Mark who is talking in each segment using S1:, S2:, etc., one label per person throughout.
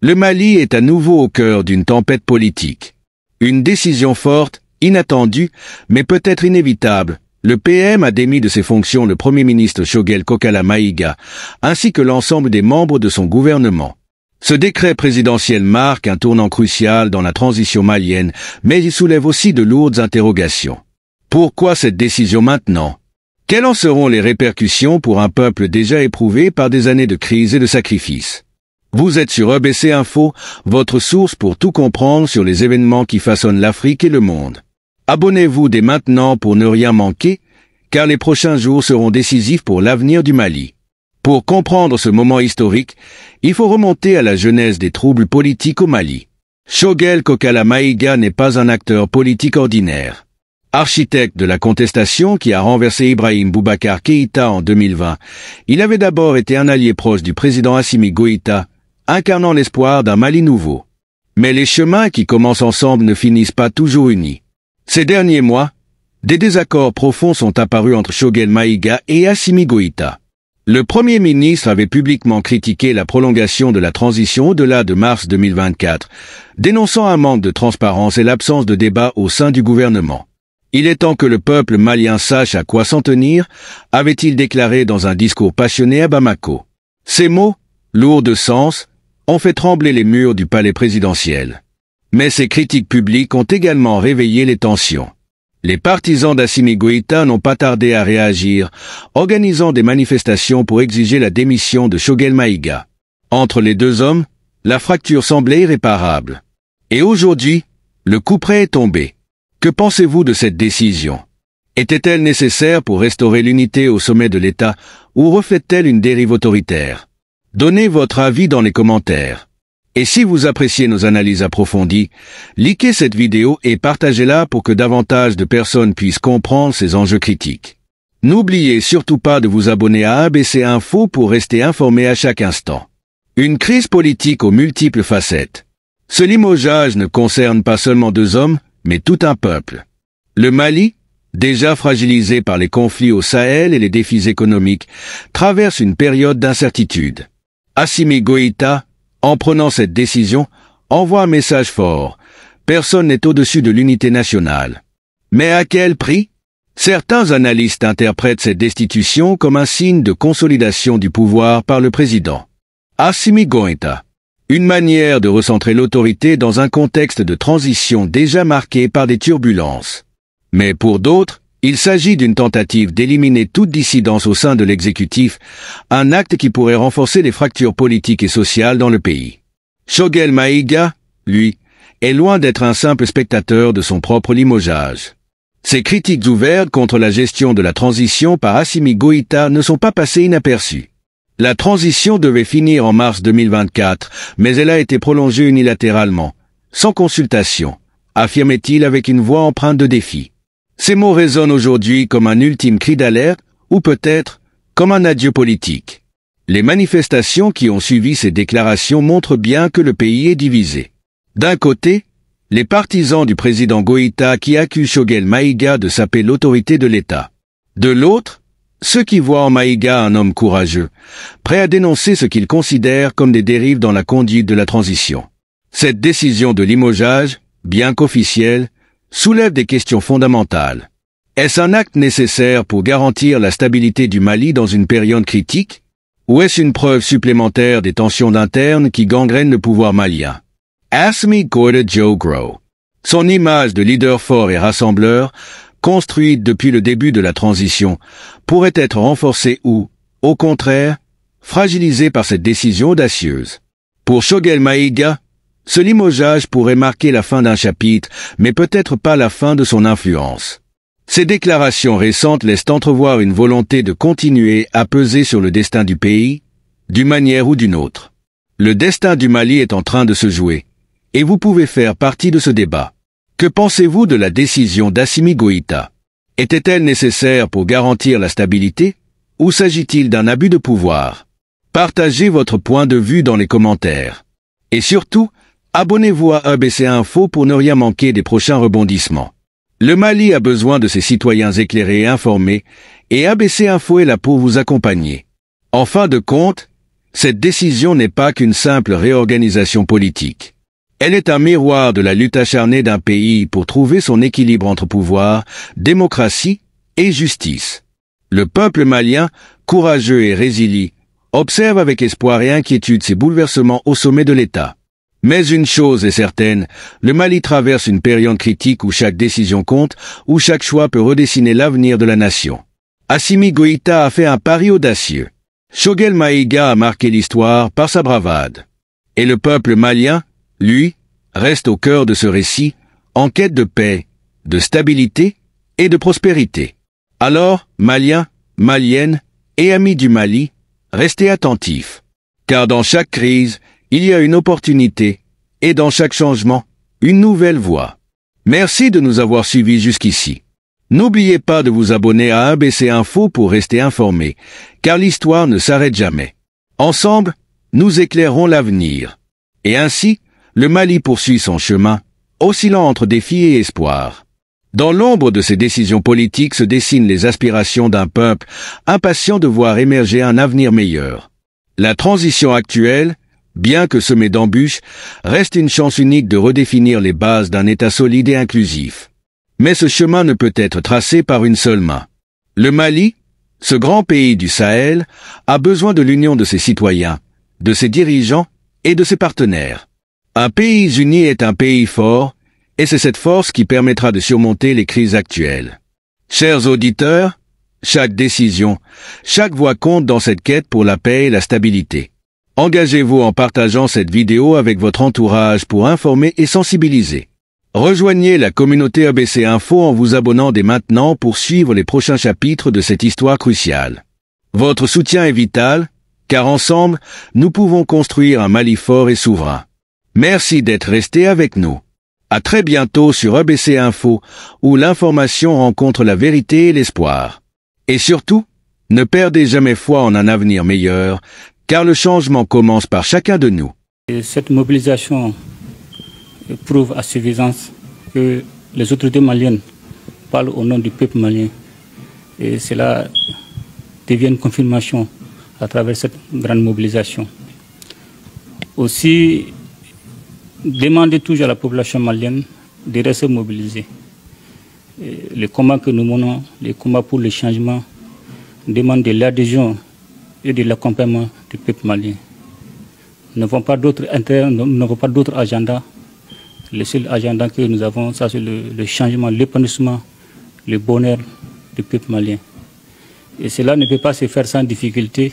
S1: Le Mali est à nouveau au cœur d'une tempête politique. Une décision forte, inattendue, mais peut-être inévitable. Le PM a démis de ses fonctions le Premier ministre Choguel Kokala Maïga, ainsi que l'ensemble des membres de son gouvernement. Ce décret présidentiel marque un tournant crucial dans la transition malienne, mais il soulève aussi de lourdes interrogations. Pourquoi cette décision maintenant? Quelles en seront les répercussions pour un peuple déjà éprouvé par des années de crise et de sacrifices? Vous êtes sur EBC Info, votre source pour tout comprendre sur les événements qui façonnent l'Afrique et le monde. Abonnez-vous dès maintenant pour ne rien manquer, car les prochains jours seront décisifs pour l'avenir du Mali. Pour comprendre ce moment historique, il faut remonter à la genèse des troubles politiques au Mali. Choguel Kokala Maïga n'est pas un acteur politique ordinaire. Architecte de la contestation qui a renversé Ibrahim Boubacar Keïta en 2020, il avait d'abord été un allié proche du président Assimi Goïta, incarnant l'espoir d'un Mali nouveau. Mais les chemins qui commencent ensemble ne finissent pas toujours unis. Ces derniers mois, des désaccords profonds sont apparus entre Choguel Maïga et Assimi Goïta. Le Premier ministre avait publiquement critiqué la prolongation de la transition au-delà de mars 2024, dénonçant un manque de transparence et l'absence de débat au sein du gouvernement. Il est temps que le peuple malien sache à quoi s'en tenir, avait-il déclaré dans un discours passionné à Bamako. Ces mots, lourds de sens, ont fait trembler les murs du palais présidentiel. Mais ces critiques publiques ont également réveillé les tensions. Les partisans d'Assimi Goïta n'ont pas tardé à réagir, organisant des manifestations pour exiger la démission de Choguel Maïga. Entre les deux hommes, la fracture semblait irréparable. Et aujourd'hui, le coup près est tombé. Que pensez-vous de cette décision? Était-elle nécessaire pour restaurer l'unité au sommet de l'État ou reflète-t-elle une dérive autoritaire? Donnez votre avis dans les commentaires. Et si vous appréciez nos analyses approfondies, likez cette vidéo et partagez-la pour que davantage de personnes puissent comprendre ces enjeux critiques. N'oubliez surtout pas de vous abonner à ABC Info pour rester informé à chaque instant. Une crise politique aux multiples facettes. Ce limogeage ne concerne pas seulement deux hommes, mais tout un peuple. Le Mali, déjà fragilisé par les conflits au Sahel et les défis économiques, traverse une période d'incertitude. Assimi Goïta, en prenant cette décision, envoie un message fort. Personne n'est au-dessus de l'unité nationale. Mais à quel prix? Certains analystes interprètent cette destitution comme un signe de consolidation du pouvoir par le président Assimi Goïta. Une manière de recentrer l'autorité dans un contexte de transition déjà marqué par des turbulences. Mais pour d'autres, il s'agit d'une tentative d'éliminer toute dissidence au sein de l'exécutif, un acte qui pourrait renforcer les fractures politiques et sociales dans le pays. Choguel Maïga, lui, est loin d'être un simple spectateur de son propre limogeage. Ses critiques ouvertes contre la gestion de la transition par Assimi Goïta ne sont pas passées inaperçues. La transition devait finir en mars 2024, mais elle a été prolongée unilatéralement, sans consultation, affirmait-il avec une voix empreinte de défi. Ces mots résonnent aujourd'hui comme un ultime cri d'alerte, ou peut-être comme un adieu politique. Les manifestations qui ont suivi ces déclarations montrent bien que le pays est divisé. D'un côté, les partisans du président Goïta qui accusent Choguel Maïga de saper l'autorité de l'État. De l'autre, ceux qui voient en Maïga un homme courageux, prêt à dénoncer ce qu'ils considèrent comme des dérives dans la conduite de la transition. Cette décision de limogeage, bien qu'officielle, soulève des questions fondamentales. Est-ce un acte nécessaire pour garantir la stabilité du Mali dans une période critique? Ou est-ce une preuve supplémentaire des tensions internes qui gangrènent le pouvoir malien? Assimi Goïta Joe Grow. Son image de leader fort et rassembleur, construite depuis le début de la transition, pourrait être renforcée ou, au contraire, fragilisée par cette décision audacieuse. Pour Choguel Maïga, ce limogeage pourrait marquer la fin d'un chapitre, mais peut-être pas la fin de son influence. Ces déclarations récentes laissent entrevoir une volonté de continuer à peser sur le destin du pays, d'une manière ou d'une autre. Le destin du Mali est en train de se jouer, et vous pouvez faire partie de ce débat. Que pensez-vous de la décision d'Assimi Goïta? Était-elle nécessaire pour garantir la stabilité, ou s'agit-il d'un abus de pouvoir? Partagez votre point de vue dans les commentaires. Et surtout, abonnez-vous à ABC Info pour ne rien manquer des prochains rebondissements. Le Mali a besoin de ses citoyens éclairés et informés, et ABC Info est là pour vous accompagner. En fin de compte, Cette décision n'est pas qu'une simple réorganisation politique. Elle est un miroir de la lutte acharnée d'un pays pour trouver son équilibre entre pouvoir, démocratie et justice. Le peuple malien, courageux et résilient, observe avec espoir et inquiétude ces bouleversements au sommet de l'État. Mais une chose est certaine, le Mali traverse une période critique où chaque décision compte, où chaque choix peut redessiner l'avenir de la nation. Assimi Goïta a fait un pari audacieux. Choguel Maïga a marqué l'histoire par sa bravade. Et le peuple malien, lui, reste au cœur de ce récit, en quête de paix, de stabilité et de prospérité. Alors, Maliens, Maliennes et amis du Mali, restez attentifs. Car dans chaque crise, il y a une opportunité, et dans chaque changement, une nouvelle voie. Merci de nous avoir suivis jusqu'ici. N'oubliez pas de vous abonner à ABC Info pour rester informé, car l'histoire ne s'arrête jamais. Ensemble, nous éclairons l'avenir. Et ainsi, le Mali poursuit son chemin, oscillant entre défis et espoir. Dans l'ombre de ces décisions politiques se dessinent les aspirations d'un peuple impatient de voir émerger un avenir meilleur. La transition actuelle, bien que semée d'embûches, reste une chance unique de redéfinir les bases d'un État solide et inclusif. Mais ce chemin ne peut être tracé par une seule main. Le Mali, ce grand pays du Sahel, a besoin de l'union de ses citoyens, de ses dirigeants et de ses partenaires. Un pays uni est un pays fort, et c'est cette force qui permettra de surmonter les crises actuelles. Chers auditeurs, chaque décision, chaque voix compte dans cette quête pour la paix et la stabilité. Engagez-vous en partageant cette vidéo avec votre entourage pour informer et sensibiliser. Rejoignez la communauté ABC Info en vous abonnant dès maintenant pour suivre les prochains chapitres de cette histoire cruciale. Votre soutien est vital, car ensemble, nous pouvons construire un Mali fort et souverain. Merci d'être resté avec nous. À très bientôt sur ABC Info, où l'information rencontre la vérité et l'espoir. Et surtout, ne perdez jamais foi en un avenir meilleur, car le changement commence par chacun de nous.
S2: Et cette mobilisation prouve à suffisance que les autorités maliennes parlent au nom du peuple malien. Et cela devient une confirmation à travers cette grande mobilisation. Aussi, demander toujours à la population malienne de rester mobilisée. Les combats que nous menons, les combats pour le changement, demandent de l'adhésion et de l'accompagnement du peuple malien. Nous n'avons pas d'autres intérêts, nous n'avons pas d'autres agendas. Le seul agenda que nous avons, ça c'est le changement, l'épanouissement, le bonheur du peuple malien. Et cela ne peut pas se faire sans difficulté,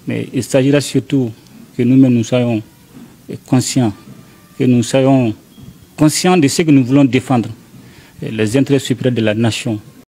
S2: mais il s'agira surtout que nous-mêmes nous soyons conscients, que nous soyons conscients de ce que nous voulons défendre, les intérêts supérieurs de la nation.